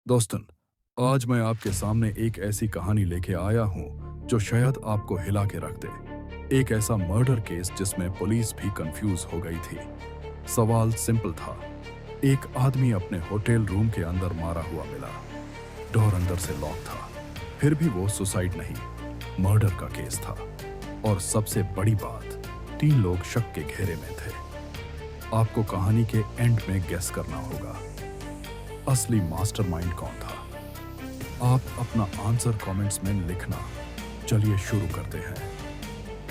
दोस्तन, आज मैं आपके सामने एक ऐसी कहानी लेके आया हूँ जो शायद आपको हिला के रख दे। एक ऐसा मर्डर केस जिसमें पुलिस भी कंफ्यूज हो गई थी। सवाल सिंपल था। एक आदमी अपने होटल रूम के अंदर मारा हुआ मिला। डोर अंदर से लॉक था। फिर भी वो सुसाइड नहीं, मर्डर का केस था। और सबसे बड़ी बात, 3 लोग शक के घेरे में थे। आपको कहानी के एंड में गेस करना होगा, असली मास्टरमाइंड कौन था। आप अपना आंसर कमेंट्स में लिखना। चलिए शुरू करते हैं।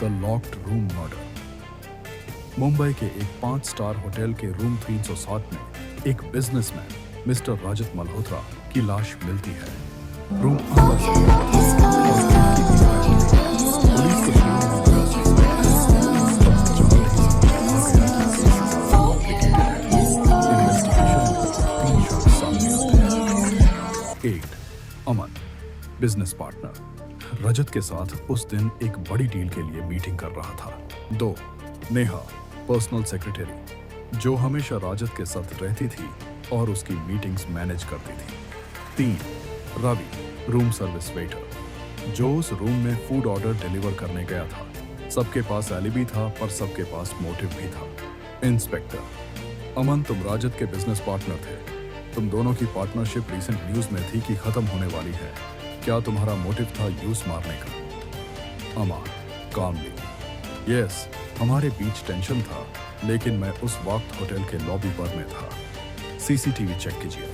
The locked room murder. Mumbai के एक 5 स्टार होटल के रूम 307 में एक बिजनेसमैन मिस्टर राजत मल्होत्रा की लाश मिलती है। रूम अंदर से पुलिस को शुरू में लगा अमन, बिजनेस पार्टनर, रजत के साथ उस दिन एक बड़ी डील के लिए मीटिंग कर रहा था। 2 नेहा, पर्सनल सेक्रेटरी, जो हमेशा राजत के साथ रहती थी और उसकी मीटिंग्स मैनेज करती थी। 3 रवि, रूम सर्विस वेटर, जो उस रूम में फूड ऑर्डर डिलीवर करने गया था। सबके पास एलिबी था, पर सबके पास मोटिव भी था। इंस्पेक्टर, अमन, तुम राजत के बिजनेस पार्टनर थे। तुम दोनों की पार्टनरशिप रीसेंट न्यूज में थी कि खत्म होने वाली है। क्या तुम्हारा मोटिव था यूज मारने का? अमान, कामली, यस, हमारे बीच टेंशन था, लेकिन मैं उस वक्त होटल के लॉबी पर में था। सीसीटीवी चेक कीजिए।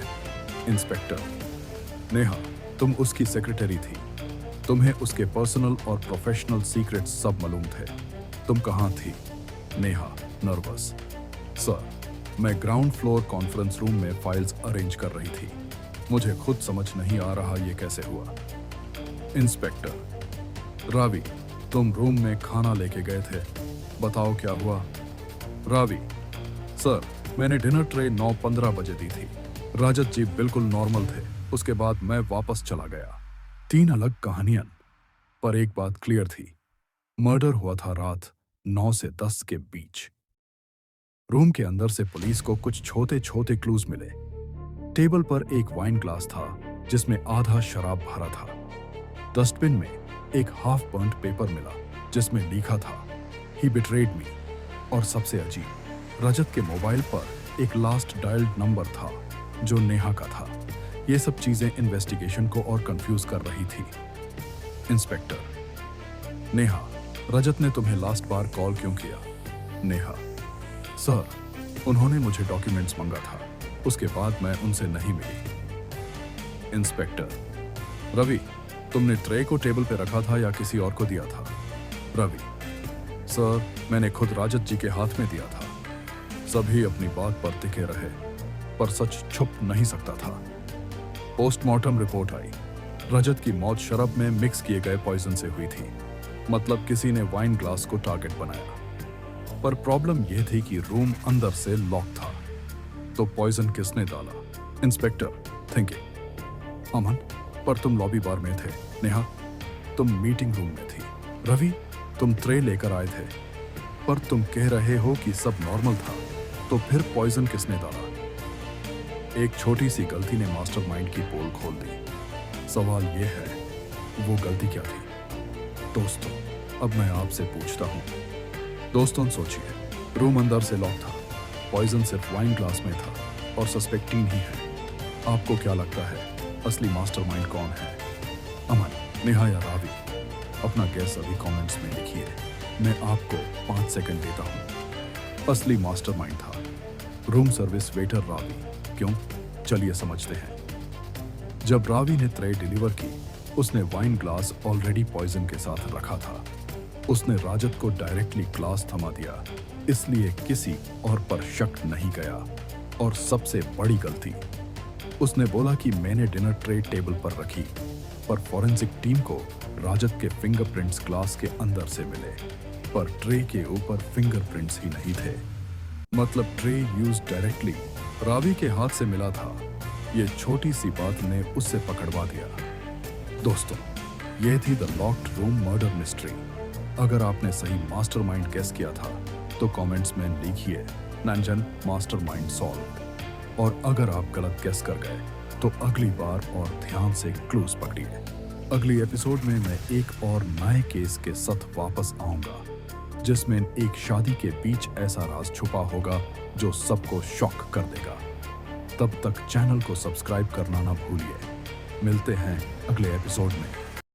इंस्पेक्टर, नेहा, तुम उसकी सेक्रेटरी थी। तुम्हें उसके पर्सनल और प्रोफेशनल सीक्रेट्स सब मालूम थे। तुम कहाँ थी? नेहा, नर्वस, सर, मैं ग्राउंड फ्लोर कॉन्फ्रेंस रूम में फाइल्स अरेंज कर रही थी। मुझे खुद समझ नहीं आ रहा ये कैसे हुआ। इंस्पेक्टर, रावी, तुम रूम में खाना लेके गए थे, बताओ क्या हुआ? रावी, सर, मैंने डिनर ट्रे 9:15 बजे दी थी। राजत जी बिल्कुल नॉर्मल थे। उसके बाद मैं वापस चला गया। 3 अलग कहानियां, पर एक बात क्लियर थी, मर्डर हुआ था रात 9 से 10 के बीच। रूम के अंदर से पुलिस को कुछ छोटे छोटे क्लूज मिले। टेबल पर एक वाइन ग्लास था जिसमें आधा शराब भरा था। डस्टबिन में एक हाफ बर्न्ड पेपर मिला जिसमें लिखा था, ही बिट्रेड मी। और सबसे अजीब, रजत के मोबाइल पर एक लास्ट डायल्ड नंबर था जो नेहा का था। ये सब चीजें इन्वेस्टिगेशन को और कंफ्यूज कर रही थी। इंस्पेक्टर, नेहा, रजत ने तुम्हें लास्ट बार कॉल क्यों किया? नेहा, सर, उन्होंने मुझे डॉक्यूमेंट्स मांगा था, उसके बाद मैं उनसे नहीं मिली। इंस्पेक्टर, रवि, तुमने ट्रे को टेबल पे रखा था या किसी और को दिया था? रवि, सर, मैंने खुद राजत जी के हाथ में दिया था। सभी अपनी बात पर टिके रहे, पर सच छुप नहीं सकता था। पोस्टमार्टम रिपोर्ट आई, रजत की मौत शराब में मिक्स किए गए पॉइजन से हुई थी। मतलब किसी ने वाइन ग्लास को टारगेट बनाया। पर प्रॉब्लम यह थी कि रूम अंदर से लॉक था, तो पॉइजन किसने डाला? इंस्पेक्टर, थिंकिंग, अमन, पर तुम लॉबी बार में थे। नेहा, तुम मीटिंग रूम में थी। रवि, तुम ट्रे लेकर आए थे, पर तुम कह रहे हो कि सब नॉर्मल था, तो फिर पॉइजन किसने डाला? एक छोटी सी गलती ने मास्टरमाइंड की पोल खोल दी। सवाल यह है, वो गलती क्या थी? दोस्तों, अब मैं आपसे पूछता हूँ। दोस्तों, सोचिए, रूम अंदर से लॉक था, पॉइजन सिर्फ वाइन ग्लास में था, और सस्पेक्ट 3 ही है। आपको क्या लगता है, असली मास्टरमाइंड कौन है? अमन, नेहा या रावी? अपना गैस अभी कमेंट्स में लिखिए। मैं आपको 5 सेकंड देता हूँ। असली मास्टरमाइंड था रूम सर्विस वेटर रावी। क्यों? चलिए समझते हैं। जब रावी ने ट्रे डिलीवर की, उसने वाइन ग्लास ऑलरेडी पॉइजन के साथ रखा था। उसने राजत को डायरेक्टली ग्लास थमा दिया, इसलिए किसी और पर शक नहीं गया। और सबसे बड़ी गलती, उसने बोला कि मैंने डिनर ट्रे टेबल पर रखी, पर फॉरेंसिक टीम को राजत के फिंगरप्रिंट्स ग्लास के अंदर से मिले, पर ट्रे के ऊपर फिंगरप्रिंट्स ही नहीं थे। मतलब ट्रे यूज डायरेक्टली रावी के हाथ से मिला था। ये छोटी सी बात ने उससे पकड़वा दिया। दोस्तों, यह थी the locked room murder mystery. अगर आपने सही मास्टरमाइंड गेस किया था तो कमेंट्स में लिखिए, नंजन मास्टरमाइंड सॉल्व। और अगर आप गलत गेस कर गए तो अगली बार और ध्यान से क्लूज पकड़िए। अगली एपिसोड में मैं एक और नए केस के साथ वापस आऊंगा, जिसमें एक शादी के बीच ऐसा राज छुपा होगा जो सबको शॉक कर देगा। तब तक चैनल को सब्सक्राइब करना ना भूलिए। मिलते हैं अगले एपिसोड में।